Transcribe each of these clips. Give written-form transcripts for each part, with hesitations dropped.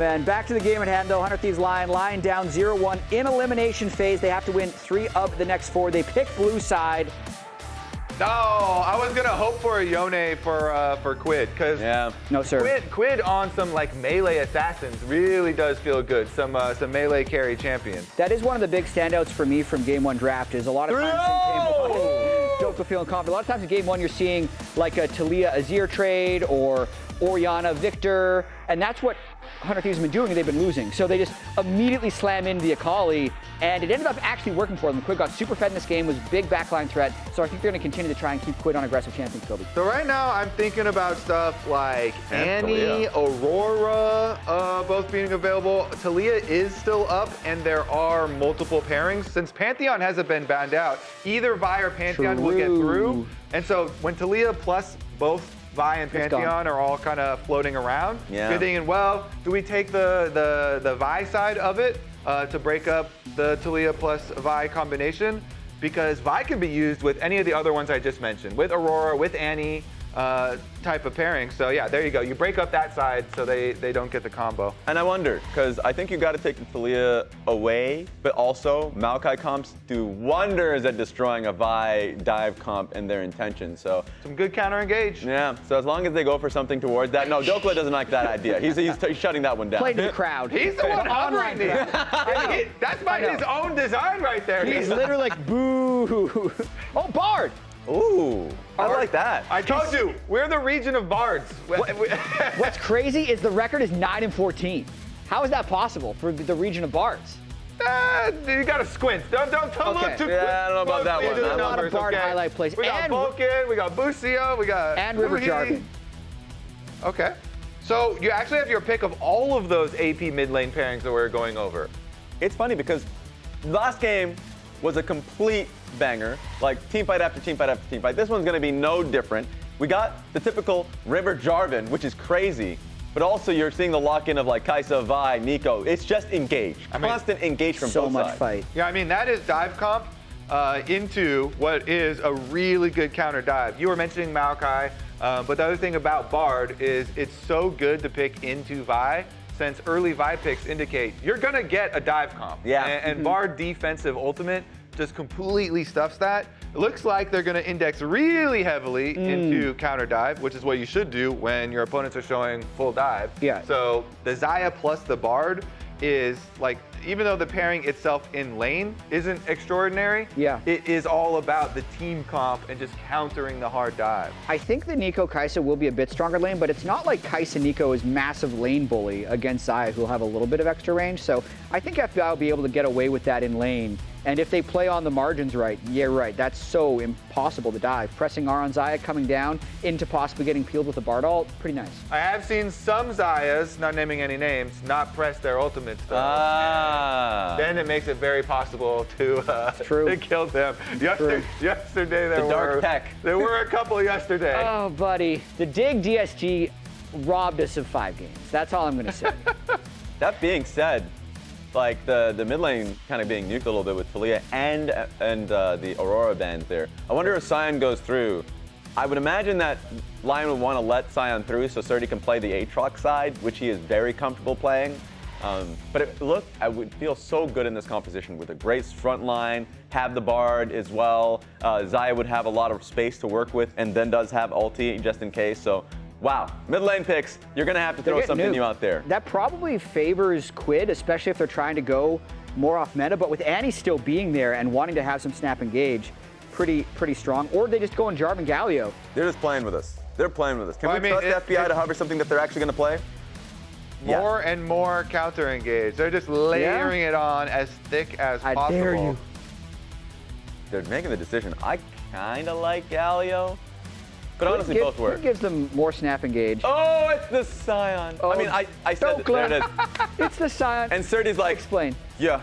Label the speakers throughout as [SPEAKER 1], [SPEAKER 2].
[SPEAKER 1] And back to the game at hand, though. 100 Thieves Lion down 0-1 in elimination phase. They have to win 3 of the next 4. They pick blue side.
[SPEAKER 2] No, I was gonna hope for a Yone for Quid, because
[SPEAKER 1] No, sir.
[SPEAKER 2] Quid on some like melee assassins really does feel good. Some melee carry champion.
[SPEAKER 1] That is one of the big standouts for me from Game 1 draft. Is a lot of times in Game 1, Dhokla feeling confident. A lot of times in Game 1, you're seeing like a Talia Azir trade or Orianna Victor, and that's what 100 Thieves have been doing, and they've been losing. So they just immediately slam into the Akali, and it ended up actually working for them. Quid got super fed in this game, was a big backline threat, so I think they're going to continue to try and keep Quid on aggressive champions, Kobe.
[SPEAKER 2] So right now, I'm thinking about stuff like Annie, Aurora, both being available. Talia is still up, and there are multiple pairings. Since Pantheon hasn't been banned out, either Vi or Pantheon will get through. And so when Talia plus both Vi and Pantheon are all kind of floating around, you're thinking, well, do we take the Vi side of it to break up the Talia plus Vi combination? Because Vi can be used with any of the other ones I just mentioned, with Aurora, with Annie, type of pairing. So yeah, there you go. You break up that side so they don't get the combo.
[SPEAKER 3] And I wonder, because I think you got to take the Talia away, but also Maokai comps do wonders at destroying a Vi dive comp and their intention. So
[SPEAKER 2] some good counter engage.
[SPEAKER 3] Yeah. So as long as they go for something towards that, no, Dhokla doesn't like that idea. He's shutting that one down.
[SPEAKER 1] Play to the crowd.
[SPEAKER 2] He's the one hovering there. That's by his own design right there.
[SPEAKER 1] He's literally like, boo. Oh, Bard.
[SPEAKER 3] Ooh, I like that.
[SPEAKER 2] I told you, we're the region of bards.
[SPEAKER 1] What's crazy is the record is 9-14. How is that possible for the region of bards?
[SPEAKER 2] You gotta squint. Don't look too quick.
[SPEAKER 3] Yeah, I don't know about that one.
[SPEAKER 1] A lot of Bard highlight plays.
[SPEAKER 2] We got Vulcan, we got Busio, we got
[SPEAKER 1] and River Jarvan.
[SPEAKER 2] Okay. So you actually have your pick of all of those AP mid lane pairings that we're going over.
[SPEAKER 3] It's funny because last game was a complete banger, like team fight after team fight after team fight. This one's gonna be no different. We got the typical River Jarvan, which is crazy, but also you're seeing the lock-in of like Kai'Sa, Vi, Neeko. It's just engage, constant engage from both sides.
[SPEAKER 1] So much fight.
[SPEAKER 2] Yeah, I mean, that is dive comp into what is a really good counter dive. You were mentioning Maokai, but the other thing about Bard is it's so good to pick into Vi, since early Vi picks indicate you're gonna get a dive comp.
[SPEAKER 3] Yeah.
[SPEAKER 2] And Bard defensive ultimate just completely stuffs that. It looks like they're gonna index really heavily into counter dive, which is what you should do when your opponents are showing full dive.
[SPEAKER 1] Yeah.
[SPEAKER 2] So the Xayah plus the Bard is like, even though the pairing itself in lane isn't extraordinary, it is all about the team comp and just countering the hard dive.
[SPEAKER 1] I think the Neeko Kai'Sa will be a bit stronger lane, but it's not like Kai'Sa Neeko is massive lane bully against Xayah, who'll have a little bit of extra range. So I think FBI will be able to get away with that in lane. And if they play on the margins right, that's so impossible to dive. Pressing R on Xayah, coming down into possibly getting peeled with a Bard ult, pretty nice.
[SPEAKER 2] I have seen some Xayahs, not naming any names, not press their ultimates though. Then it makes it very possible to kill them. Yesterday there were a couple yesterday.
[SPEAKER 1] Oh, buddy. The Dig DSG robbed us of 5 games. That's all I'm going to say.
[SPEAKER 3] That being said, like the mid lane kind of being nuked a little bit with Talia and the Aurora bans there. I wonder if Sion goes through. I would imagine that LYON would want to let Sion through so Srtty can play the Aatrox side, which he is very comfortable playing. But I would feel so good in this composition with a great front line, have the Bard as well. Xayah would have a lot of space to work with and then does have ulti just in case. So wow, mid lane picks, you're gonna have to throw something new out there.
[SPEAKER 1] That probably favors Quid, especially if they're trying to go more off meta, but with Annie still being there and wanting to have some snap engage, pretty strong. Or they just go in Jarvan Galio.
[SPEAKER 3] They're just playing with us. They're playing with us. Can we trust FBI to hover something that they're actually gonna play?
[SPEAKER 2] More and more counter engage. They're just layering it on as thick as possible.
[SPEAKER 1] I dare you.
[SPEAKER 3] They're making the decision. I kinda like Galio. But honestly, both work.
[SPEAKER 1] Quid gives them more snap engage.
[SPEAKER 3] Oh, it's the Sion.
[SPEAKER 1] Oh,
[SPEAKER 3] I mean, I said that. There it is.
[SPEAKER 1] It's the Sion.
[SPEAKER 3] And Srtty's like,
[SPEAKER 1] explain.
[SPEAKER 3] Yeah,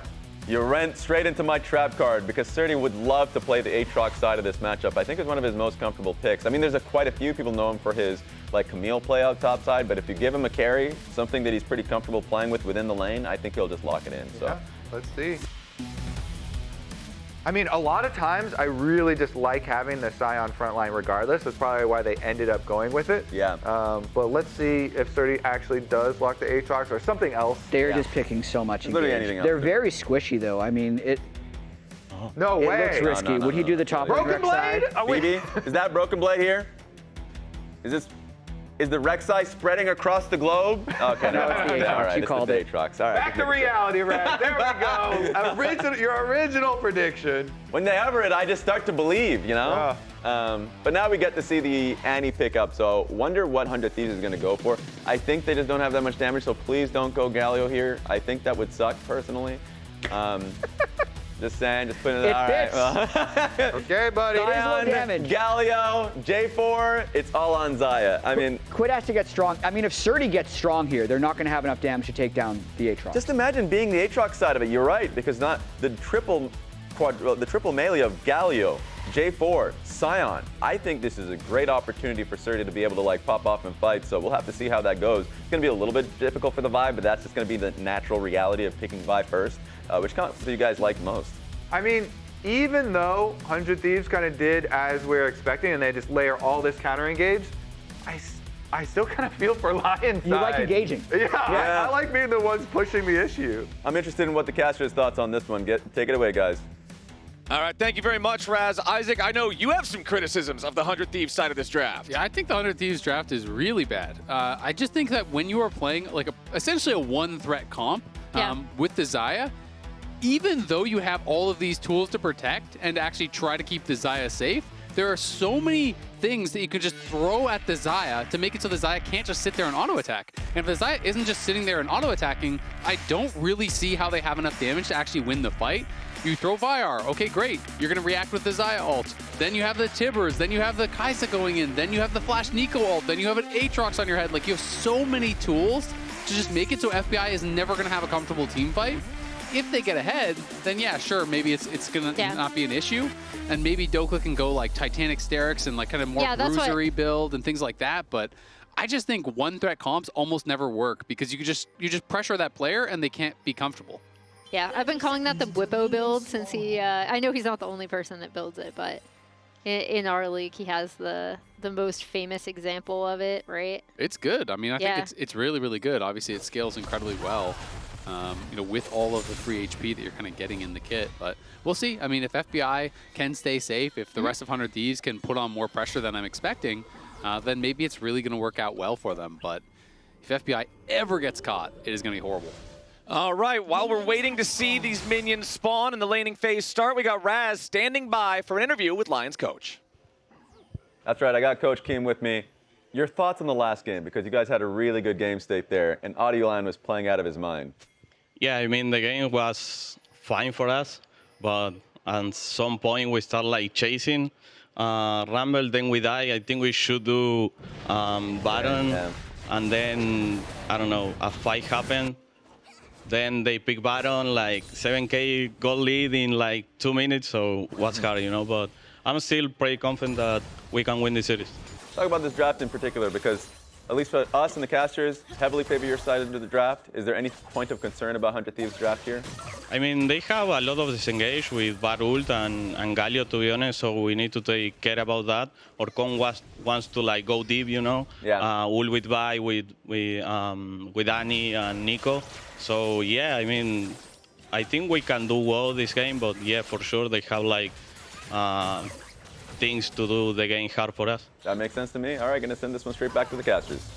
[SPEAKER 3] you ran straight into my trap card because Srtty would love to play the Aatrox side of this matchup. I think it's one of his most comfortable picks. I mean, there's quite a few people know him for his like Camille play out top side, but if you give him a carry, something that he's pretty comfortable playing with within the lane, I think he'll just lock it in. So
[SPEAKER 2] let's see. I mean, a lot of times I really just like having the Sion front line regardless. That's probably why they ended up going with it.
[SPEAKER 3] Yeah.
[SPEAKER 2] But let's see if Srtty actually does lock the Aatrox or something else.
[SPEAKER 1] They're just picking so much
[SPEAKER 3] Literally
[SPEAKER 1] engage.
[SPEAKER 3] anything else.
[SPEAKER 1] They're very squishy though. I mean, it
[SPEAKER 2] No way.
[SPEAKER 1] looks risky. Would he do the top lane
[SPEAKER 2] Broken
[SPEAKER 1] Rek'Sai?
[SPEAKER 2] Blade?
[SPEAKER 3] BB, is that Broken Blade here? Is the Rek'Sai spreading across the globe? Okay,
[SPEAKER 1] No, it's the Aatrox.
[SPEAKER 3] All right,
[SPEAKER 1] You
[SPEAKER 3] it's
[SPEAKER 1] called
[SPEAKER 3] the
[SPEAKER 1] it.
[SPEAKER 3] Aatrox. All right.
[SPEAKER 2] Back to reality, Red. There we go. Your original prediction.
[SPEAKER 3] When they ever it, I just start to believe, you know? But now we get to see the Annie pick up, so wonder what 100 Thieves is going to go for. I think they just don't have that much damage, so please don't go Galio here. I think that would suck, personally. Just saying, just putting it all
[SPEAKER 1] fits.
[SPEAKER 3] right.
[SPEAKER 2] Okay, buddy.
[SPEAKER 1] It is low damage.
[SPEAKER 3] Galio, J4, it's all on Xayah. I mean,
[SPEAKER 1] Quid has to get strong. I mean, if Srtty gets strong here, they're not going to have enough damage to take down the Aatrox.
[SPEAKER 3] just imagine being the Aatrox side of it. You're right, because not the triple melee of Galio, J4, Sion. I think this is a great opportunity for Srtty to be able to like pop off and fight. So we'll have to see how that goes. It's going to be a little bit difficult for the Vi, but that's just going to be the natural reality of picking Vi first. Which kind of do you guys like most?
[SPEAKER 2] I mean, even though 100 Thieves kind of did as we were expecting and they just layer all this counter engage, I still kind of feel for Lyon's
[SPEAKER 1] You like engaging.
[SPEAKER 2] Yeah,
[SPEAKER 3] Yeah.
[SPEAKER 2] I like being the ones pushing the issue.
[SPEAKER 3] I'm interested in what the casters' thoughts on this one. Take it away, guys.
[SPEAKER 4] All right, thank you very much, Raz. Isaac, I know you have some criticisms of the 100 Thieves side of this draft.
[SPEAKER 5] Yeah, I think the 100 Thieves draft is really bad. I just think that when you are playing like essentially a one-threat comp with the Xayah, even though you have all of these tools to protect and actually try to keep the Xayah safe, there are so many things that you can just throw at the Xayah to make it so the Xayah can't just sit there and auto-attack. And if the Xayah isn't just sitting there and auto-attacking, I don't really see how they have enough damage to actually win the fight. You throw Vyar, okay, great. You're going to react with the Xayah ult. Then you have the Tibbers, then you have the Kai'Sa going in, then you have the Flash Neeko ult, then you have an Aatrox on your head. Like, you have so many tools to just make it so FBI is never going to have a comfortable team fight. If they get ahead, then yeah, sure, maybe it's gonna not be an issue, and maybe Dhokla can go like Titanic Sterix and like kind of more bruisery build and things like that. But I just think one threat comps almost never work because you just pressure that player and they can't be comfortable.
[SPEAKER 6] Yeah, I've been calling that the Whippo build since he. I know he's not the only person that builds it, but in our league he has the most famous example of it, right?
[SPEAKER 5] It's good. I mean, I think it's really, really good. Obviously, it scales incredibly well. You know, with all of the free HP that you're kind of getting in the kit. But we'll see. I mean, if FBI can stay safe, if the rest of 100 Thieves can put on more pressure than I'm expecting, then maybe it's really going to work out well for them. But if FBI ever gets caught, it is going to be horrible.
[SPEAKER 4] All right, while we're waiting to see these minions spawn and the laning phase start, we got Raz standing by for an interview with Lyonz coach.
[SPEAKER 3] That's right, I got Coach Keem with me. Your thoughts on the last game, because you guys had a really good game state there, and Oddielan was playing out of his mind.
[SPEAKER 7] Yeah, I mean, the game was fine for us, but at some point we start like chasing Rumble, then we die. I think we should do Baron, and then, I don't know, a fight happened. Then they pick Baron, like 7K goal lead in like 2 minutes, so what's hard, you know? But I'm still pretty confident that we can win the series.
[SPEAKER 3] Talk about this draft in particular, because at least for us and the casters, heavily favor your side into the draft. Is there any point of concern about 100 Thieves draft here?
[SPEAKER 7] I mean, they have a lot of disengage with Bar ult and Galio, to be honest, so we need to take care about that. Orcon wants to like go deep, you know?
[SPEAKER 3] Yeah.
[SPEAKER 7] Ult with Vi, with Annie and Neeko. So yeah, I mean, I think we can do well this game, but yeah, for sure they have like things to do the game hard for us.
[SPEAKER 3] That makes sense to me. All right, gonna send this one straight back to the casters.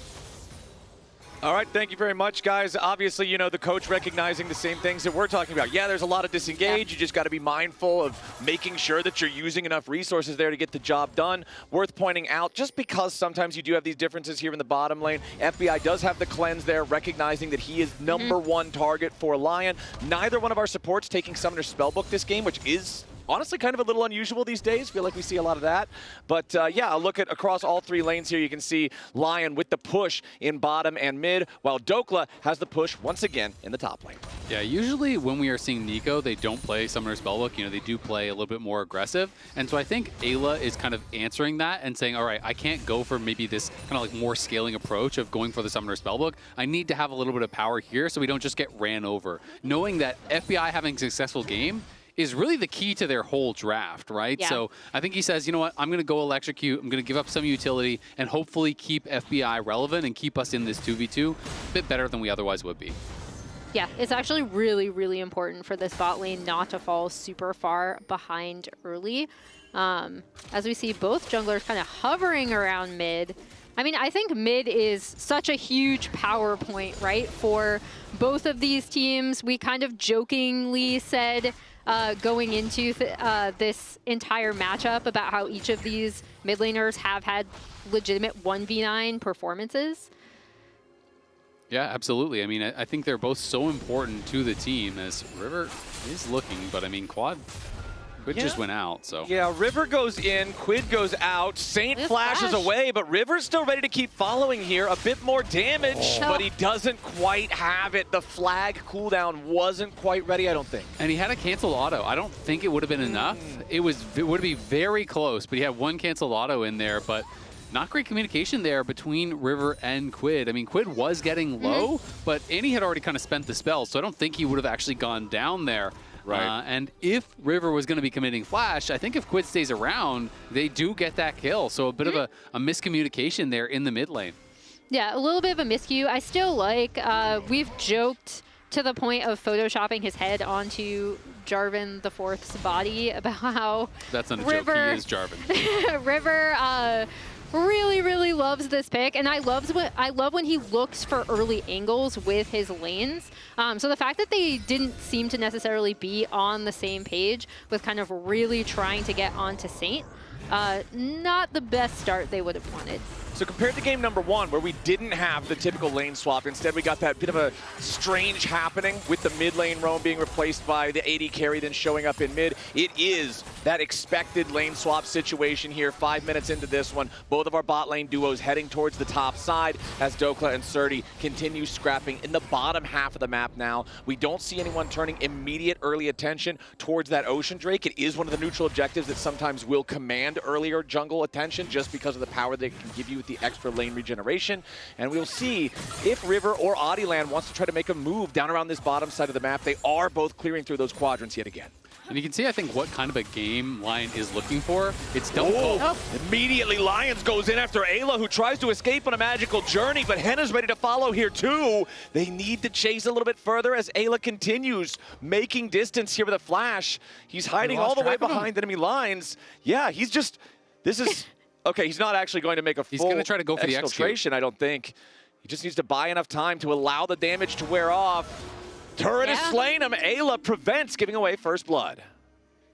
[SPEAKER 4] All right, thank you very much, guys. Obviously, you know, the coach recognizing the same things that we're talking about. Yeah, there's a lot of disengage. You just got to be mindful of making sure that you're using enough resources there to get the job done. Worth pointing out, just because sometimes you do have these differences here in the bottom lane, FBI does have the cleanse there, recognizing that he is #1 target for Lion. Neither one of our supports taking Summoner Spellbook this game, which is honestly kind of a little unusual these days. Feel like we see a lot of that. But yeah, I'll look at across all 3 lanes here. You can see Lion with the push in bottom and mid, while Dhokla has the push once again in the top lane.
[SPEAKER 5] Yeah, usually when we are seeing Neeko, they don't play Summoner Spellbook. You know, they do play a little bit more aggressive. And so I think Eyla is kind of answering that and saying, all right, I can't go for maybe this kind of like more scaling approach of going for the Summoner Spellbook. I need to have a little bit of power here so we don't just get ran over. Knowing that FBI having a successful game is really the key to their whole draft, right?
[SPEAKER 6] Yeah.
[SPEAKER 5] So I think he says, you know what, I'm going to go electrocute, I'm going to give up some utility, and hopefully keep FBI relevant and keep us in this 2v2 a bit better than we otherwise would be.
[SPEAKER 6] Yeah, it's actually really, really important for this bot lane not to fall super far behind early. As we see both junglers kind of hovering around mid. I mean, I think mid is such a huge power point, right, for both of these teams. We kind of jokingly said going into this entire matchup about how each of these mid laners have had legitimate 1v9 performances.
[SPEAKER 5] Yeah, absolutely. I mean, I think they're both so important to the team as River is looking, but I mean, Quid just went out, so.
[SPEAKER 4] Yeah, River goes in, Quid goes out, Saint flashes away, but River's still ready to keep following here. A bit more damage, but he doesn't quite have it. The flag cooldown wasn't quite ready, I don't think.
[SPEAKER 5] And he had a canceled auto. I don't think it would have been enough. It would be very close, but he had one canceled auto in there, but not great communication there between River and Quid. I mean, Quid was getting low, but Annie had already kind of spent the spell, so I don't think he would have actually gone down there.
[SPEAKER 4] Right.
[SPEAKER 5] And if River was going to be committing flash, I think if Quid stays around, they do get that kill. So a bit of a miscommunication there in the mid lane.
[SPEAKER 6] Yeah, a little bit of a miscue. I still like, we've joked to the point of photoshopping his head onto Jarvan the Fourth's body about how
[SPEAKER 5] That's not a
[SPEAKER 6] River,
[SPEAKER 5] joke, he is Jarvan.
[SPEAKER 6] River really, really loves this pick, and I love when he looks for early angles with his lanes. So the fact that they didn't seem to necessarily be on the same page with kind of really trying to get onto Saint, not the best start they would have wanted.
[SPEAKER 4] So compared to game number 1, where we didn't have the typical lane swap, instead we got that bit of a strange happening with the mid lane roam being replaced by the AD carry then showing up in mid. It is that expected lane swap situation here. 5 minutes into this one, both of our bot lane duos heading towards the top side as Dhokla and Srtty continue scrapping in the bottom half of the map now. We don't see anyone turning immediate early attention towards that Ocean Drake. It is one of the neutral objectives that sometimes will command earlier jungle attention just because of the power they can give you with the extra lane regeneration. And we'll see if River or Oddielan wants to try to make a move down around this bottom side of the map. They are both clearing through those quadrants yet again.
[SPEAKER 5] And you can see, I think, what kind of a game Lion is looking for. It's don't
[SPEAKER 4] Immediately, Lyonz goes in after Eyla, who tries to escape on a magical journey, but Hena's ready to follow here too. They need to chase a little bit further as Eyla continues making distance here with a flash. He's hiding all the way behind enemy lines. Yeah, he's just, this is, okay, he's not actually going to make a full
[SPEAKER 5] He's going to try to go for the
[SPEAKER 4] exfiltration, I don't think. He just needs to buy enough time to allow the damage to wear off. Turret is slain him. Eyla prevents giving away first blood.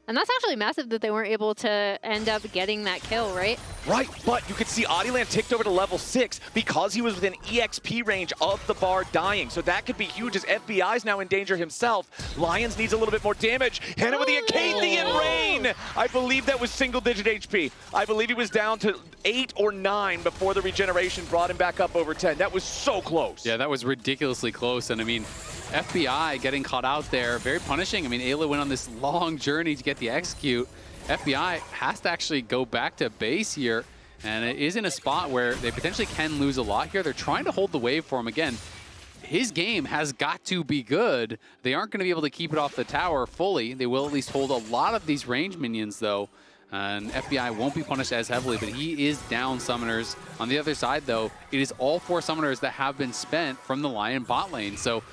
[SPEAKER 6] And that's actually massive that they weren't able to end up getting that kill, right?
[SPEAKER 4] Right, but you could see Oddielan ticked over to level 6 because he was within EXP range of the Bard dying. So that could be huge as FBI's now in danger himself. Lyonz needs a little bit more damage. Hena with the Acathian Rain! I believe that was single-digit HP. I believe he was down to 8 or 9 before the regeneration brought him back up over 10. That was so close.
[SPEAKER 5] Yeah, that was ridiculously close. And I mean, FBI getting caught out there, very punishing. I mean, Eyla went on this long journey to get the execute. FBI has to actually go back to base here, and it is in a spot where they potentially can lose a lot here. They're trying to hold the wave for him again. His game has got to be good. They aren't going to be able to keep it off the tower fully. They will at least hold a lot of these range minions, though. And FBI won't be punished as heavily, but he is down summoners. On the other side, though, it is all 4 summoners that have been spent from the Lion bot lane. So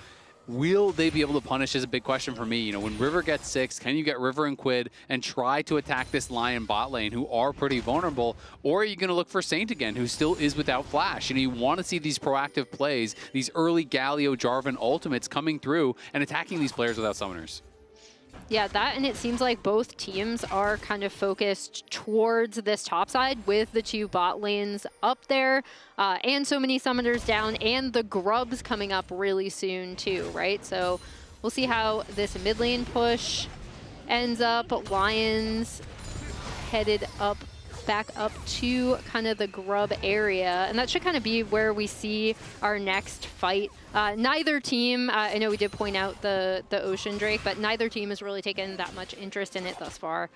[SPEAKER 5] will they be able to punish is a big question for me. You know, when River gets 6, can you get River and Quid and try to attack this Lion bot lane who are pretty vulnerable? Or are you going to look for Saint again, who still is without flash? You know, you want to see these proactive plays, these early Galio, Jarvan ultimates coming through and attacking these players without summoners.
[SPEAKER 6] Yeah, that, and it seems like both teams are kind of focused towards this top side with the 2 bot lanes up there and so many summoners down and the grubs coming up really soon too, right? So we'll see how this mid lane push ends up. Lyonz headed up back up to kind of the grub area, and that should kind of be where we see our next fight. Neither team, I know we did point out the Ocean Drake, but neither team has really taken that much interest in it thus far.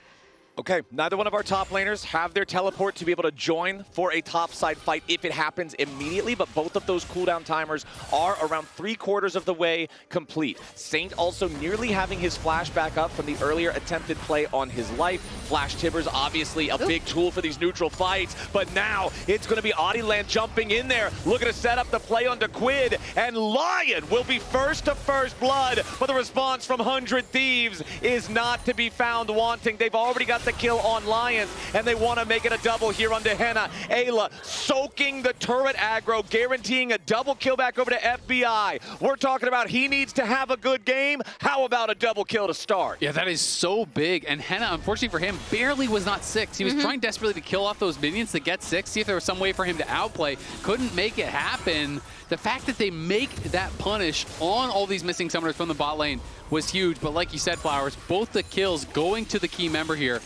[SPEAKER 4] Okay, neither one of our top laners have their teleport to be able to join for a topside fight if it happens immediately, but both of those cooldown timers are around 3/4 of the way complete. Saint also nearly having his flash back up from the earlier attempted play on his life. Flash Tibbers, obviously a big tool for these neutral fights, but now it's going to be Oddielan jumping in there, looking to set up the play onto Quid, and LYON will be first to first blood, but the response from 100 Thieves is not to be found wanting. They've already got the kill on Lyonz, and they want to make it a double here onto Hena. Eyla soaking the turret aggro, guaranteeing a double kill back over to FBI. We're talking about he needs to have a good game. How about a double kill to start?
[SPEAKER 5] Yeah, that is so big. And Hena, unfortunately for him, barely was not 6. He was trying desperately to kill off those minions to get 6, see if there was some way for him to outplay. Couldn't make it happen. The fact that they make that punish on all these missing summoners from the bot lane was huge. But like you said, Flowers, both the kills going to the key member here.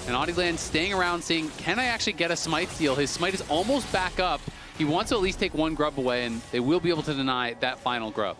[SPEAKER 5] And Oddielan staying around saying, can I actually get a smite steal? His smite is almost back up. He wants to at least take one grub away, and they will be able to deny that final grub.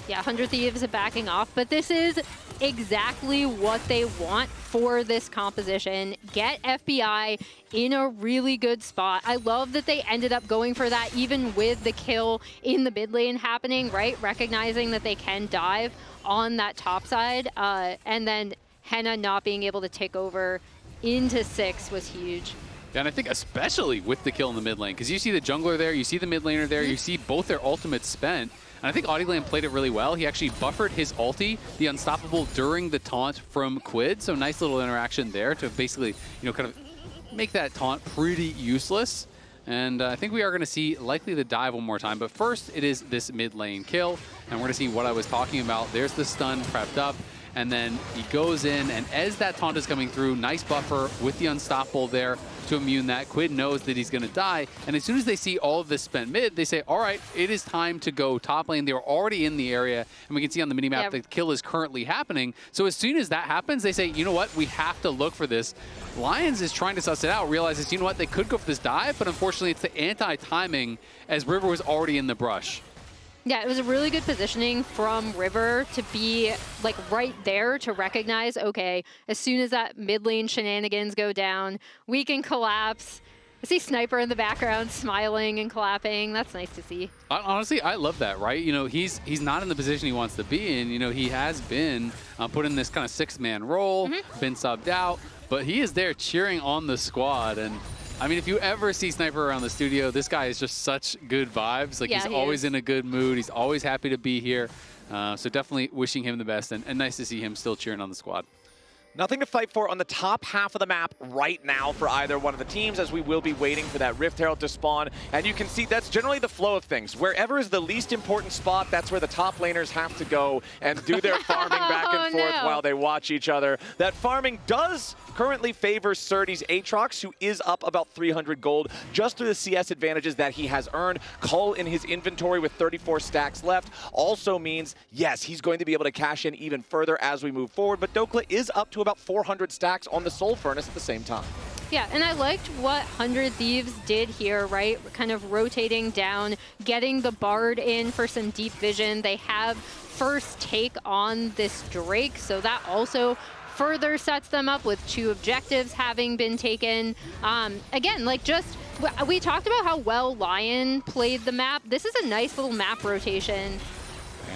[SPEAKER 6] Yeah, 100 Thieves are backing off, but this is exactly what they want for this composition. Get FBI in a really good spot. I love that they ended up going for that even with the kill in the mid lane happening, right? Recognizing that they can dive on that top side, and then Hena not being able to take over into 6 was huge.
[SPEAKER 5] Yeah, and I think especially with the kill in the mid lane, because you see the jungler there, you see the mid laner there, you see both their ultimates spent. And I think Oddielan played it really well. He actually buffered his ulti, the Unstoppable, during the taunt from Quid. So nice little interaction there to basically, kind of make that taunt pretty useless. And I think we are going to see likely the dive one more time. But first, it is this mid lane kill. And we're going to see what I was talking about. There's the stun prepped up. And then he goes in, and as that taunt is coming through, nice buffer with the Unstoppable there to immune that. Quid knows that he's going to die, and as soon as they see all of this spent mid, they say, all right, it is time to go top lane. They were already in the area, and we can see on the minimap the kill is currently happening. So as soon as that happens, they say, you know what, we have to look for this. Lyonz is trying to suss it out, realizes, you know what, they could go for this dive, but unfortunately it's the anti-timing as River was already in the brush.
[SPEAKER 6] Yeah, it was a really good positioning from River to be like right there to recognize, okay, as soon as that mid lane shenanigans go down, we can collapse. I see Sniper in the background smiling and clapping. That's nice to see.
[SPEAKER 5] Honestly, I love that, right? He's not in the position he wants to be in. He has been put in this kind of 6-man role, been subbed out, but he is there cheering on the squad. And I mean, if you ever see Sniper around the studio, this guy is just such good vibes. Like, he's always in a good mood. He's always happy to be here. So definitely wishing him the best, and nice to see him still cheering on the squad.
[SPEAKER 4] Nothing to fight for on the top half of the map right now for either one of the teams, as we will be waiting for that Rift Herald to spawn. And you can see that's generally the flow of things. Wherever is the least important spot, that's where the top laners have to go and do their farming back and forth while they watch each other. That farming does currently favor Srtty's Aatrox, who is up about 300 gold just through the CS advantages that he has earned. Cull in his inventory with 34 stacks left also means, yes, he's going to be able to cash in even further as we move forward, but Dhokla is up to about 400 stacks on the Soul Furnace at the same time.
[SPEAKER 6] Yeah, and I liked what 100 Thieves did here, right? Kind of rotating down, getting the Bard in for some deep vision. They have first take on this Drake, so that also further sets them up with 2 objectives having been taken. Again, like we talked about how well LYON played the map. This is a nice little map rotation.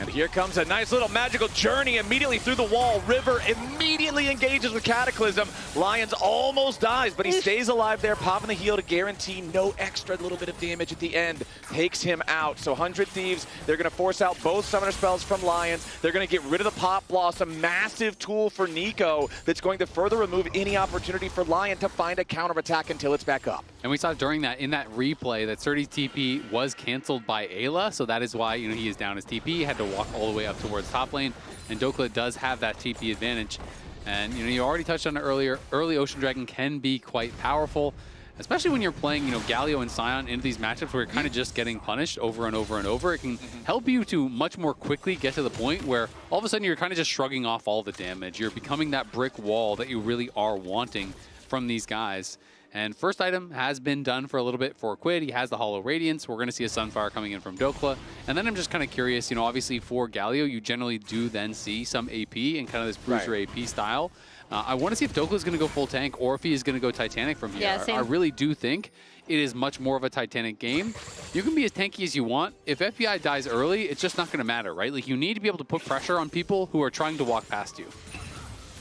[SPEAKER 4] And here comes a nice little magical journey immediately through the wall. River immediately engages with Cataclysm. Lyonz almost dies, but he stays alive there, popping the heal to guarantee no extra little bit of damage at the end. Takes him out. So 100 Thieves, they're going to force out both summoner spells from Lyonz. They're going to get rid of the Pop Blossom, massive tool for Neeko that's going to further remove any opportunity for LYON to find a counterattack until it's back up.
[SPEAKER 5] And we saw during that, in that replay, that Srtty's TP was canceled by Eyla, so that is why he is down his TP. He had to walk all the way up towards top lane, and Dhokla does have that TP advantage. And you already touched on it earlier, early Ocean Dragon can be quite powerful, especially when you're playing Galio and Sion into these matchups where you're kind of just getting punished over and over and over. It can help you to much more quickly get to the point where all of a sudden you're kind of just shrugging off all the damage. You're becoming that brick wall that you really are wanting from these guys. And first item has been done for a little bit for Quid. He has the Hollow Radiance. We're going to see a Sunfire coming in from Dhokla. And then I'm just kind of curious, obviously for Galio, you generally do then see some AP and kind of this bruiser AP style. I want to see if Dhokla's going to go full tank or if he is going to go Titanic from here.
[SPEAKER 6] Yeah, same.
[SPEAKER 5] I really do think it is much more of a Titanic game. You can be as tanky as you want. If FBI dies early, it's just not going to matter, right? Like, you need to be able to put pressure on people who are trying to walk past you.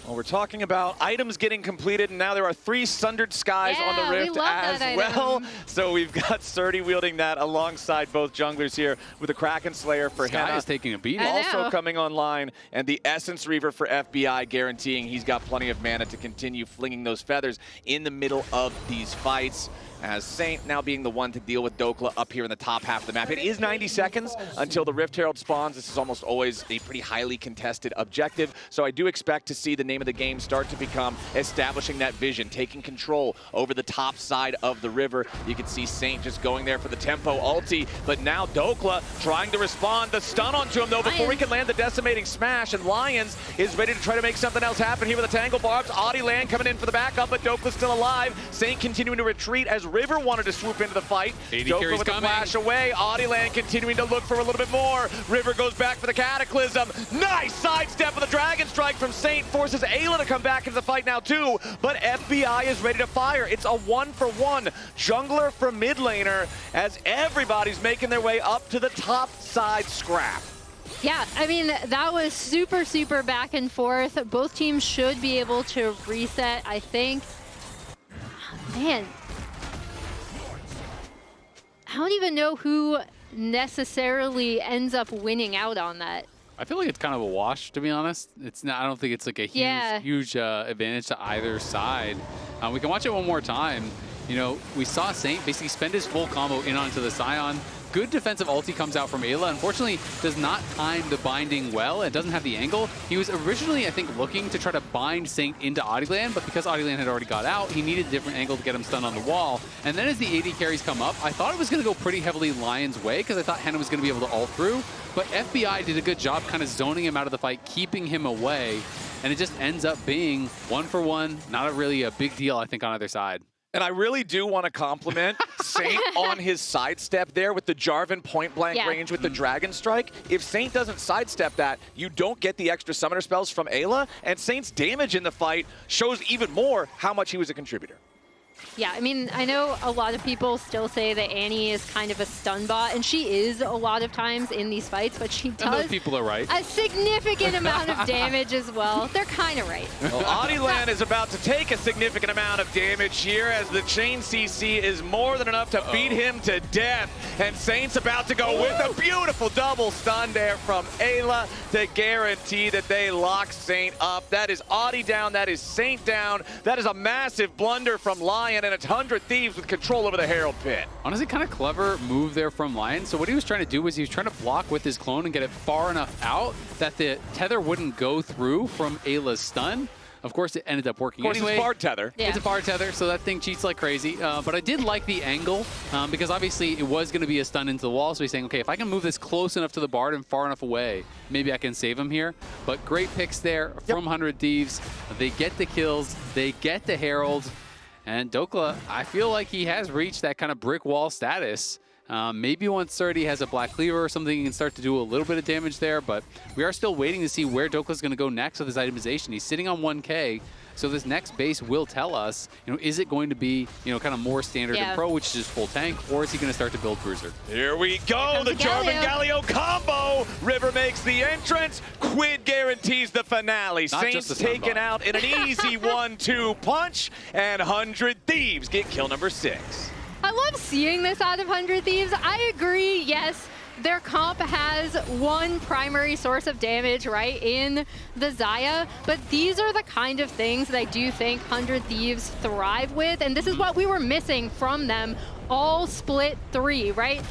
[SPEAKER 4] Well, we're talking about items getting completed, and now there are 3 Sundered Skies on the
[SPEAKER 6] we
[SPEAKER 4] Rift
[SPEAKER 6] love that
[SPEAKER 4] as well.
[SPEAKER 6] item.
[SPEAKER 4] So we've got Srtty wielding that alongside both junglers here with the Kraken Slayer for
[SPEAKER 5] Sky
[SPEAKER 4] Hena.
[SPEAKER 5] is taking a beating.
[SPEAKER 6] I
[SPEAKER 4] Also
[SPEAKER 6] know.
[SPEAKER 4] coming online, and the Essence Reaver for FBI, guaranteeing he's got plenty of mana to continue flinging those feathers in the middle of these fights. As Saint now being the one to deal with Dhokla up here in the top half of the map. It is 90 seconds until the Rift Herald spawns. This is almost always a pretty highly contested objective, so I do expect to see the name of the game start to become establishing that vision, taking control over the top side of the river. You can see Saint just going there for the tempo ulti, but now Dhokla trying to respond. The stun onto him though before he can land the decimating smash, and Lyonz is ready to try to make something else happen here with the Tangle Barbs. Oddielan coming in for the backup, but Dhokla's still alive. Saint continuing to retreat as River wanted to swoop into the fight. Dhokla with the flash away. Oddielan continuing to look for a little bit more. River goes back for the Cataclysm. Nice sidestep of the Dragon Strike from Saint. Forces Eyla to come back into the fight now too. But FBI is ready to fire. It's a 1-for-1 jungler from mid laner as everybody's making their way up to the top side scrap.
[SPEAKER 6] Yeah, I mean, that was super, super back and forth. Both teams should be able to reset, I think. Man. I don't even know who necessarily ends up winning out on that.
[SPEAKER 5] I feel like it's kind of a wash, to be honest. It's not. I don't think it's like a huge advantage to either side. We can watch it one more time. You know, we saw Saint basically spend his full combo in onto the Sion. Good defensive ulti comes out from Eyla. Unfortunately, does not time the binding well and doesn't have the angle. He was originally, I think, looking to try to bind Saint into Oddielan, but because Oddielan had already got out, he needed a different angle to get him stunned on the wall. And then as the AD carries come up, I thought it was going to go pretty heavily Lyon's way because I thought Hena was going to be able to ult through. But FBI did a good job kind of zoning him out of the fight, keeping him away. And it just ends up being 1-for-1. Not really a big deal, I think, on either side.
[SPEAKER 4] And I really do want to compliment Saint on his sidestep there with the Jarvan point-blank range with the Dragon Strike. If Saint doesn't sidestep that, you don't get the extra summoner spells from Eyla, and Saint's damage in the fight shows even more how much he was a contributor.
[SPEAKER 6] Yeah, I mean, I know a lot of people still say that Annie is kind of a stun bot, and she is a lot of times in these fights, but she
[SPEAKER 5] And
[SPEAKER 6] does
[SPEAKER 5] those people are right.
[SPEAKER 6] a significant amount of damage as well. They're kind of right.
[SPEAKER 4] Well, Oddielan is about to take a significant amount of damage here as the chain CC is more than enough to beat him to death. And Saint's about to go with a beautiful double stun there from Eyla to guarantee that they lock Saint up. That is Audie down, that is Saint down. That is a massive blunder from Lion, and it's 100 Thieves with control over the Herald Pit.
[SPEAKER 5] Honestly, kind of clever move there from Lion. So what he was trying to do was he was trying to block with his clone and get it far enough out that the tether wouldn't go through from Ayla's stun. Of course, it ended up working anyway.
[SPEAKER 4] It's a far tether.
[SPEAKER 6] Yeah.
[SPEAKER 5] It's a far tether, so that thing cheats like crazy. But I did like the angle because obviously it was going to be a stun into the wall. So he's saying, okay, if I can move this close enough to the Bard and far enough away, maybe I can save him here. But great picks there from 100 Thieves. They get the kills. They get the Herald. And Dhokla, I feel like he has reached that kind of brick wall status. Maybe once Srtty has a Black Cleaver or something, he can start to do a little bit of damage there, but we are still waiting to see where Dhokla's going to go next with his itemization. He's sitting on 1K, so this next base will tell us, you know, is it going to be, you know, kind of more standard and pro, which is just full tank, or is he going to start to build Bruiser?
[SPEAKER 4] Here we go, the Jarvan Galio combo. River makes the entrance. Quid guarantees the finale.
[SPEAKER 5] Not
[SPEAKER 4] Saints
[SPEAKER 5] just
[SPEAKER 4] taken out in an easy 1-2 punch, and 100 Thieves get kill number 6.
[SPEAKER 6] I love seeing this out of 100 Thieves. I agree, yes, their comp has one primary source of damage, right, in the Xayah, but these are the kind of things that I do think 100 Thieves thrive with, and this is what we were missing from them all split 3, right?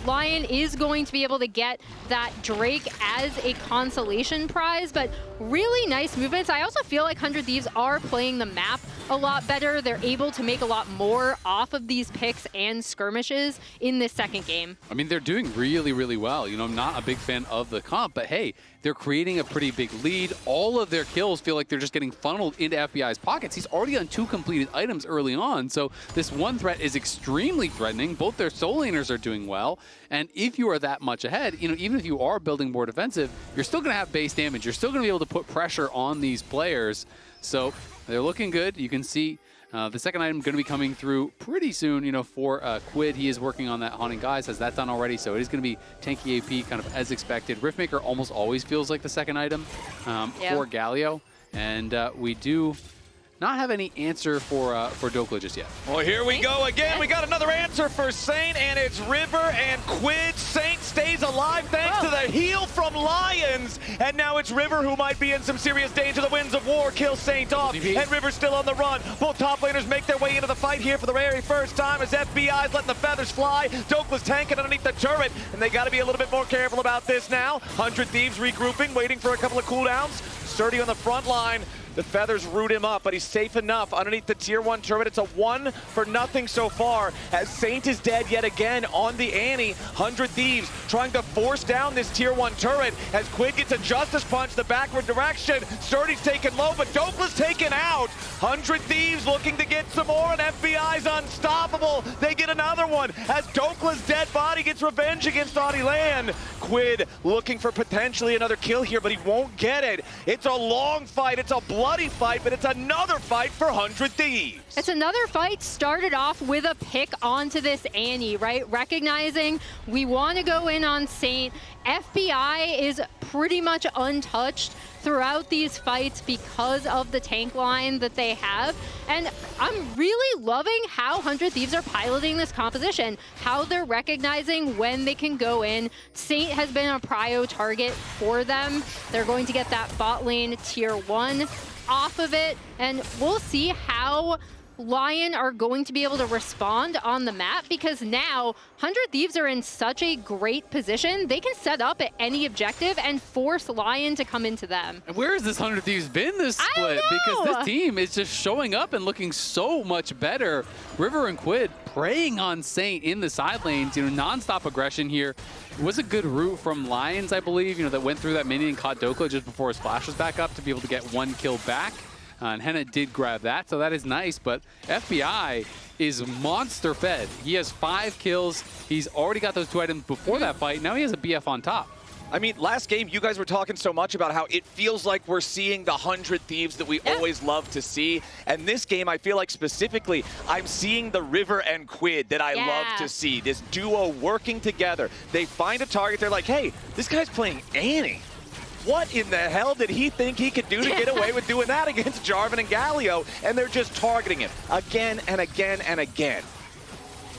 [SPEAKER 6] Lion is going to be able to get that Drake as a consolation prize, but really nice movements. I also feel like 100 Thieves are playing the map a lot better. They're able to make a lot more off of these picks and skirmishes in this second game.
[SPEAKER 5] I mean, they're doing really, really well. You know, I'm not a big fan of the comp, but hey, they're creating a pretty big lead. All of their kills feel like they're just getting funneled into FBI's pockets. He's already on 2 completed items early on, so this one threat is extremely threatening. Both their soul laners are doing well, and if you are that much ahead, you know, even if you are building more defensive, you're still going to have base damage. You're still going to be able to put pressure on these players, so they're looking good. You can see the second item going to be coming through pretty soon, you know, for Quid. He is working on that Haunting Guise, has that done already, so it is going to be tanky AP kind of as expected. Riftmaker almost always feels like the second item for Galio, and we do not have any answer for Dhokla just yet.
[SPEAKER 4] Well, here we go again. We got another answer for Saint, and it's River and Quid. Saint stays alive thanks to the heal from Lyonz, and now it's River who might be in some serious danger. The Winds of War kill Saint off, and River's still on the run. Both top laners make their way into the fight here for the very first time as FBI's letting the feathers fly. Dhokla's tanking underneath the turret, and they got to be a little bit more careful about this now. 100 Thieves regrouping, waiting for a couple of cooldowns. Srtty on the front line. The feathers root him up, but he's safe enough underneath the tier 1 turret. It's a 1-for-0 so far as Saint is dead yet again on the Annie. 100 Thieves trying to force down this tier 1 turret as Quid gets a Justice Punch the backward direction. Srtty's taken low, but Dhokla's taken out. 100 Thieves looking to get some more, and FBI's unstoppable. They get another one as Dhokla's dead body gets revenge against Oddielan. Quid looking for potentially another kill here, but he won't get it. It's a long fight. It's a bloody fight, but it's another fight for 100 Thieves.
[SPEAKER 6] It's another fight started off with a pick onto this Annie, right? Recognizing we want to go in on Saint. FBI is pretty much untouched throughout these fights because of the tank line that they have. And I'm really loving how 100 Thieves are piloting this composition, how they're recognizing when they can go in. Saint has been a prio target for them. They're going to get that bot lane tier 1 off of it, and we'll see how LYON are going to be able to respond on the map, because now 100 Thieves are in such a great position. They can set up at any objective and force LYON to come into them.
[SPEAKER 5] And where has this 100 Thieves been this split? Because this team is just showing up and looking so much better. River and Quid preying on Saint in the side lanes, you know, non-stop aggression here. It was a good route from Lyonz, I believe, you know, that went through that minion and caught Dhokla just before his flash was back up to be able to get 1 kill back. And Hena did grab that, so that is nice, but FBI is monster fed. He has 5 kills. He's already got those 2 items before that fight. Now he has a BF on top.
[SPEAKER 4] I mean, last game, you guys were talking so much about how it feels like we're seeing the 100 Thieves that we always love to see. And this game, I feel like specifically, I'm seeing the River and Quid that I love to see. This duo working together. They find a target. They're like, hey, this guy's playing Annie. What in the hell did he think he could do to get away with doing that against Jarvan and Galio? And they're just targeting him again and again and again.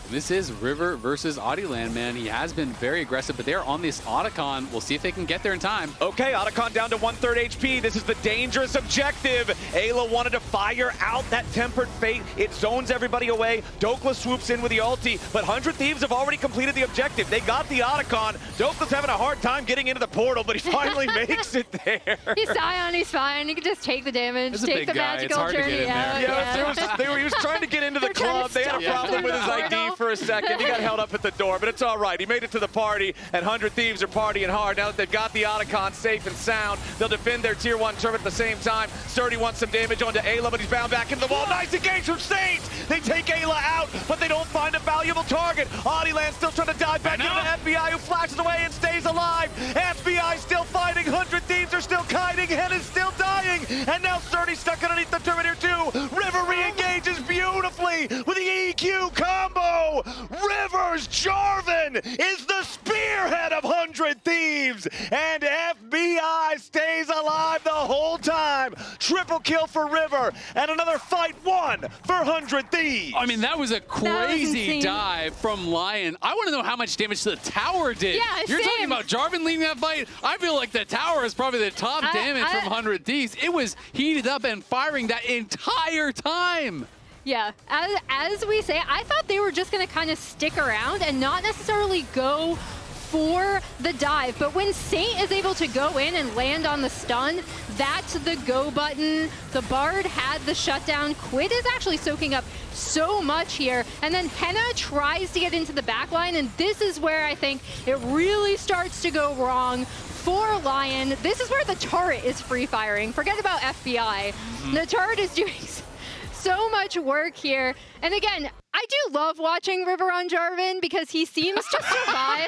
[SPEAKER 5] This is River versus Oddielan, man. He has been very aggressive, but they're on this Otacon. We'll see if they can get there in time.
[SPEAKER 4] Okay, Otacon down to 1/3 HP. This is the dangerous objective. Eyla wanted to fire out that Tempered Fate. It zones everybody away. Dhokla swoops in with the ulti, but 100 Thieves have already completed the objective. They got the Otacon. Dokla's having a hard time getting into the portal, but he finally makes it there.
[SPEAKER 6] He's Sion, he's fine. He can just take the damage, take the magical journey out.
[SPEAKER 4] He was trying to get into the club. They had a problem with his ID for a second. He got held up at the door, but it's all right. He made it to the party, and 100 Thieves are partying hard. Now that they've got the Otacon safe and sound, they'll defend their tier 1 turret at the same time. Srtty wants some damage onto Eyla, but he's bound back into the wall. Nice engage from Saint! They take Eyla out, but they don't find a valuable target. Oddielan still trying to dive back into FBI, who flashes away and stays alive. FBI still fighting. 100 Thieves are still kiting. Hena's still dying. And now Srtty stuck underneath the turret here too. River re-engages beautifully with the EQ combo. River's Jarvan is the spearhead of 100 Thieves, and FBI stays alive the whole time. Triple kill for River, and another fight won for 100 Thieves.
[SPEAKER 5] I mean, that was a crazy dive from LYON. I want to know how much damage the tower did.
[SPEAKER 6] Yeah,
[SPEAKER 5] You're talking about Jarvan leading that fight. I feel like the tower is probably the top damage from 100 Thieves. It was heated up and firing that entire time.
[SPEAKER 6] Yeah, as we say, I thought they were just going to kind of stick around and not necessarily go for the dive. But when Saint is able to go in and land on the stun, that's the go button. The Bard had the shutdown. Quid is actually soaking up so much here. And then Hena tries to get into the backline, and this is where I think it really starts to go wrong for LYON. This is where the turret is free firing. Forget about FBI. The turret is doing so much work here. And again, I do love watching River on Jarvan because he seems to survive.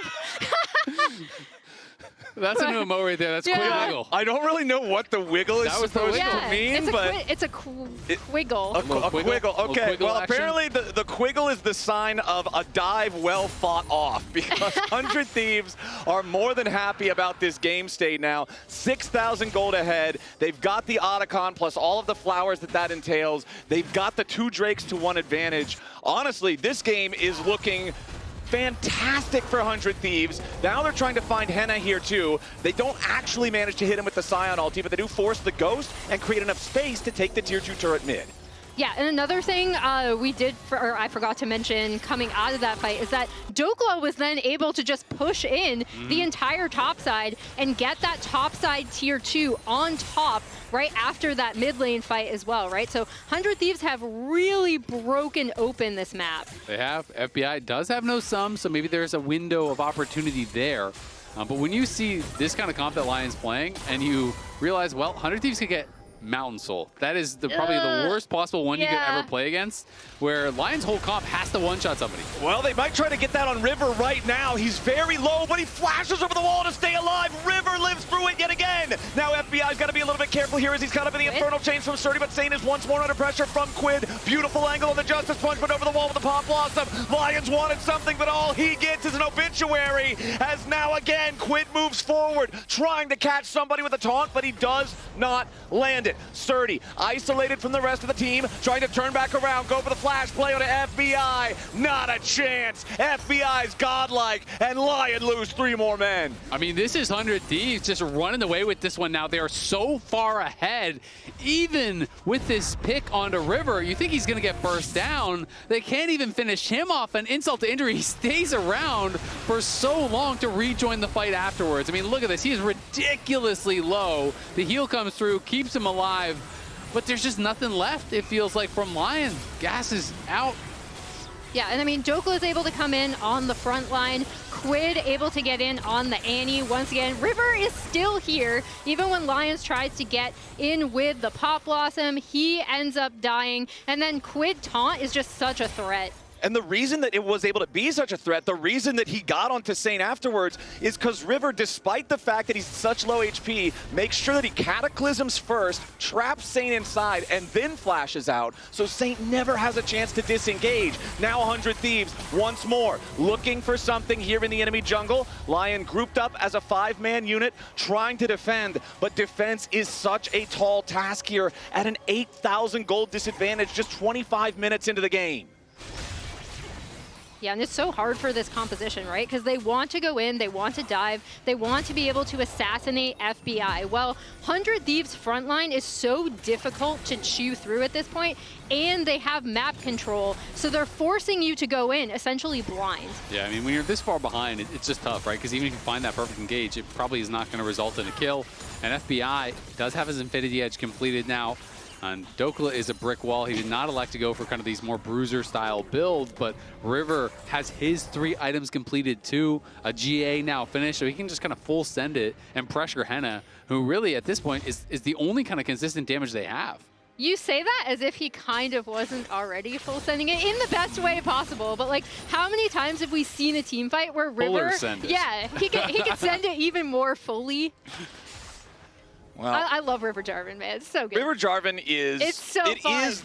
[SPEAKER 5] That's a new emote right there. That's Quid wiggle.
[SPEAKER 4] I don't really know what the wiggle is supposed to mean, but
[SPEAKER 6] it's a quiggle.
[SPEAKER 4] A quiggle. Okay.
[SPEAKER 5] Quiggle
[SPEAKER 4] well,
[SPEAKER 5] action.
[SPEAKER 4] apparently the quiggle is the sign of a dive well fought off, because 100 Thieves are more than happy about this game state now. 6,000 gold ahead. They've got the Oddielan plus all of the flowers that entails. They've got the 2 Drakes to 1 advantage. Honestly, this game is looking fantastic for 100 Thieves. Now they're trying to find Hena here too. They don't actually manage to hit him with the Sion ulti, but they do force the Ghost and create enough space to take the tier 2 turret mid.
[SPEAKER 6] Yeah, and another thing I forgot to mention coming out of that fight is that Dhokla was then able to just push in the entire top side and get that top side tier 2 on top right after that mid lane fight as well, right? So 100 Thieves have really broken open this map.
[SPEAKER 5] They have. FBI does have no sum, so maybe there's a window of opportunity there. But when you see this kind of comp that LYON's playing and you realize, well, 100 Thieves could get Mountain Soul. That is probably the worst possible one you could ever play against, where LYON's whole comp has to one-shot somebody.
[SPEAKER 4] Well, they might try to get that on River right now. He's very low, but he flashes over the wall to stay alive. River lives through it yet again. Now FBI's got to be a little bit careful here as he's caught up in the Infernal Chains from Srtty, but Saint is once more under pressure from Quid. Beautiful angle of the Justice Punch, but over the wall with the Pop Blossom. LYON's wanted something, but all he gets is an obituary, as now again Quid moves forward, trying to catch somebody with a taunt, but he does not land it. Srtty isolated from the rest of the team, trying to turn back around, go for the flash play onto FBI. Not a chance. FBI's godlike, and LYON lose 3 more men.
[SPEAKER 5] I mean, this is 100 Thieves just running away with this one now. They are so far ahead. Even with this pick onto River, you think he's going to get burst down. They can't even finish him off. An insult to injury. He stays around for so long to rejoin the fight afterwards. I mean, look at this. He is ridiculously low. The heal comes through, keeps him alive. But there's just nothing left, it feels like, from LYON. Gas is out.
[SPEAKER 6] Yeah, and I mean, Dhokla is able to come in on the front line. Quid able to get in on the Annie. Once again, River is still here. Even when LYONz tries to get in with the Pop Blossom, he ends up dying. And then Quid taunt is just such a threat.
[SPEAKER 4] And the reason that it was able to be such a threat, the reason that he got onto Saint afterwards, is because River, despite the fact that he's such low HP, makes sure that he cataclysms first, traps Saint inside, and then flashes out, so Saint never has a chance to disengage. Now 100 Thieves, once more, looking for something here in the enemy jungle. LYON grouped up as a 5-man unit, trying to defend, but defense is such a tall task here at an 8,000 gold disadvantage just 25 minutes into the game.
[SPEAKER 6] Yeah, and it's so hard for this composition, right? Because they want to go in, they want to dive, they want to be able to assassinate FBI. Well, 100 Thieves frontline is so difficult to chew through at this point, and they have map control, so they're forcing you to go in, essentially blind.
[SPEAKER 5] Yeah, I mean, when you're this far behind, it's just tough, right? Because even if you find that perfect engage, it probably is not going to result in a kill. And FBI does have his Infinity Edge completed now. And Dhokla is a brick wall. He did not elect to go for kind of these more bruiser-style builds, but River has his 3 items completed too. A GA now finished, so he can just kind of full send it and pressure Hena, who really at this point is the only kind of consistent damage they have.
[SPEAKER 6] You say that as if he kind of wasn't already full sending it in the best way possible, but like, how many times have we seen a team fight where River,
[SPEAKER 5] send it.
[SPEAKER 6] Yeah, he could send it even more fully.
[SPEAKER 4] Well,
[SPEAKER 6] I love River Jarvan, man. It's so good.
[SPEAKER 4] River Jarvan is
[SPEAKER 6] fun.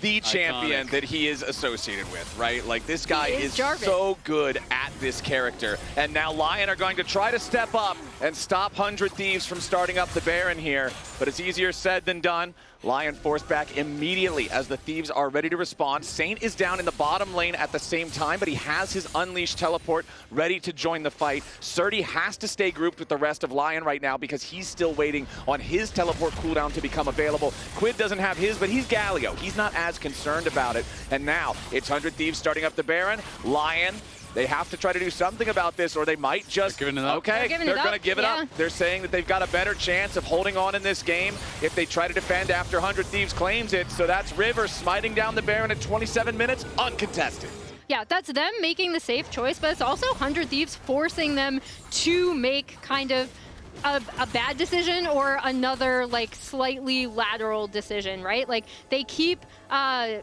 [SPEAKER 4] The champion
[SPEAKER 5] Iconic.
[SPEAKER 4] that he is associated with, right? Like, this guy is
[SPEAKER 6] Jarvan.
[SPEAKER 4] so good at this character. And now LYON are going to try to step up and stop 100 Thieves from starting up the Baron here. But it's easier said than done. LYON forced back immediately as the Thieves are ready to respond. Saint is down in the bottom lane at the same time, but he has his Unleashed teleport ready to join the fight. Srtty has to stay grouped with the rest of LYON right now because he's still waiting on his teleport cooldown to become available. Quid doesn't have his, but he's Galio. He's not as concerned about it. And now it's 100 Thieves starting up the Baron. LYON, They have to try to do something about this, or they might just,
[SPEAKER 5] They're giving it up.
[SPEAKER 4] okay,
[SPEAKER 6] They're
[SPEAKER 4] they're
[SPEAKER 6] giving it
[SPEAKER 4] going to
[SPEAKER 6] up,
[SPEAKER 4] give it
[SPEAKER 6] yeah.
[SPEAKER 4] up. They're saying that they've got a better chance of holding on in this game if they try to defend after 100 Thieves claims it. So that's River smiting down the Baron at 27 minutes, uncontested.
[SPEAKER 6] Yeah, that's them making the safe choice, but it's also 100 Thieves forcing them to make kind of a bad decision or another like slightly lateral decision, right? Like they keep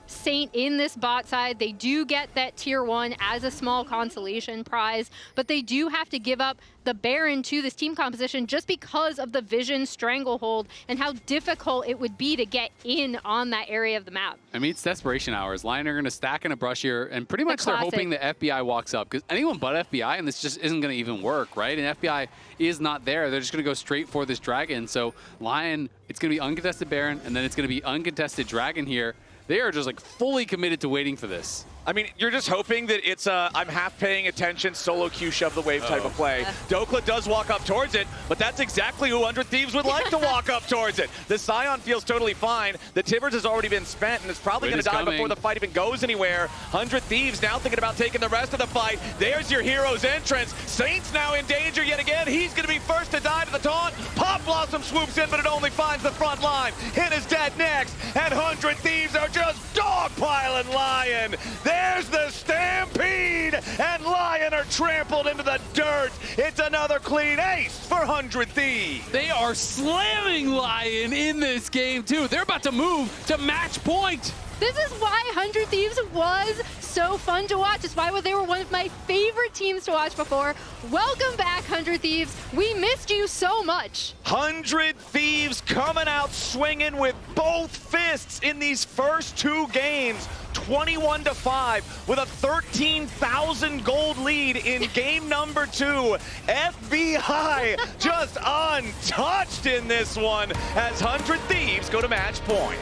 [SPEAKER 6] Saint in this bot side. They do get that tier 1 as a small consolation prize, but they do have to give up the Baron to this team composition just because of the Vision stranglehold and how difficult it would be to get in on that area of the map.
[SPEAKER 5] I mean, it's desperation hours. Lion are going to stack in a brush here, and pretty much they're
[SPEAKER 6] classic.
[SPEAKER 5] hoping the FBI walks up, because anyone but FBI, and this just isn't going to even work, right? And FBI is not there. They're just going to go straight for this Dragon. So Lion, it's going to be uncontested Baron, and then it's going to be uncontested Dragon here. They are just like fully committed to waiting for this.
[SPEAKER 4] I mean, you're just hoping that it's a I'm half paying attention, solo Q shove the wave type of play. Dhokla does walk up towards it, but that's exactly who 100 Thieves would like to walk up towards it. The Sion feels totally fine. The Tibbers has already been spent and is probably going to die before the fight even goes anywhere. 100 Thieves now thinking about taking the rest of the fight. There's your hero's entrance. Saint's now in danger yet again. He's going to be first to die to the taunt. Pop Blossom swoops in, but it only finds the front line. Hena's dead next, and 100 Thieves are just dogpiling Lion. There's the stampede, and Lion are trampled into the dirt. It's another clean ace for 100 Thieves.
[SPEAKER 5] They are slamming Lion in this game, too. They're about to move to match point.
[SPEAKER 6] This is why 100 Thieves was so fun to watch. It's why they were one of my favorite teams to watch before. Welcome back, 100 Thieves. We missed you so much.
[SPEAKER 4] 100 Thieves coming out swinging with both fists in these first 2 games. 21-5 with a 13,000 gold lead in game number 2. FBI just untouched in this one as 100 Thieves go to match point.